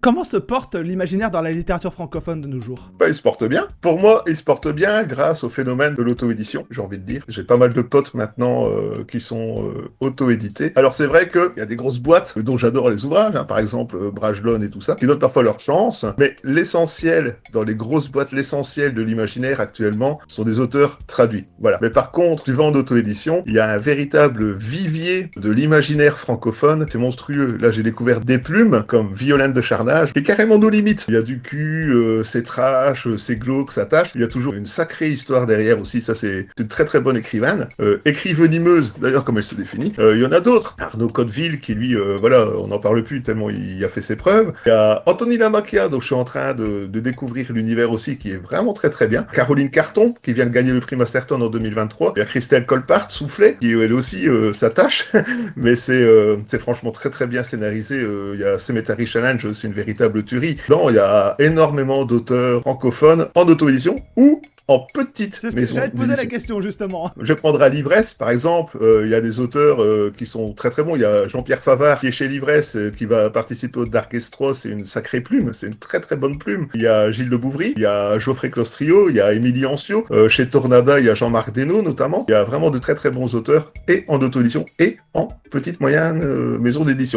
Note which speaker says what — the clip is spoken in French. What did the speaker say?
Speaker 1: Comment se porte l'imaginaire dans la littérature francophone de nos jours?
Speaker 2: Bah, il se porte bien. Pour moi, il se porte bien grâce au phénomène de l'auto-édition, j'ai envie de dire. J'ai pas mal de potes maintenant qui sont auto-édités. Alors c'est vrai qu'il y a des grosses boîtes dont j'adore les ouvrages, hein, par exemple Brajlon et tout ça, qui donnent parfois leur chance, mais l'essentiel, dans les grosses boîtes, l'essentiel de l'imaginaire actuellement sont des auteurs traduits. Voilà. Mais par contre, tu vas en auto-édition, il y a un véritable vivier de l'imaginaire francophone, c'est monstrueux. Là j'ai découvert des plumes comme Violaine de Charnage, qui est carrément nos limites. Il y a du cul, c'est trash, c'est glauque, ça tâche. Il y a toujours une sacrée histoire derrière aussi. Ça, c'est une très très bonne écrivaine. Écrivenimeuse, d'ailleurs, comme elle se définit. Il y en a d'autres. Arnaud Codeville, qui lui, voilà, on n'en parle plus tellement il a fait ses preuves. Il y a Anthony Lamacchia, dont je suis en train de découvrir l'univers aussi, qui est vraiment très très bien. Caroline Carton, qui vient de gagner le prix Masterton en 2023. Il y a Christelle Colpart, Soufflet, qui elle aussi s'attache, mais c'est franchement très très bien scénarisé. Il y a Cemetery Challenge, c'est une véritable tuerie. Non, il y a énormément d'auteurs francophones en auto-édition ou en petite
Speaker 1: C'est ce que
Speaker 2: maison
Speaker 1: j'allais te poser la
Speaker 2: d'édition.
Speaker 1: question justement.
Speaker 2: Je prendrai Livresse, par exemple. Il y a des auteurs qui sont très très bons. Il y a Jean-Pierre Favard qui est chez Livresse, qui va participer au Darkestro. C'est une sacrée plume, c'est une très très bonne plume. Il y a Gilles de Bouvry, il y a Geoffrey Clostrio, il y a Émilie Ancio. Chez Tornada, il y a Jean-Marc Desnaux notamment. Il y a vraiment de très très bons auteurs et en auto-édition et en petite moyenne maison d'édition.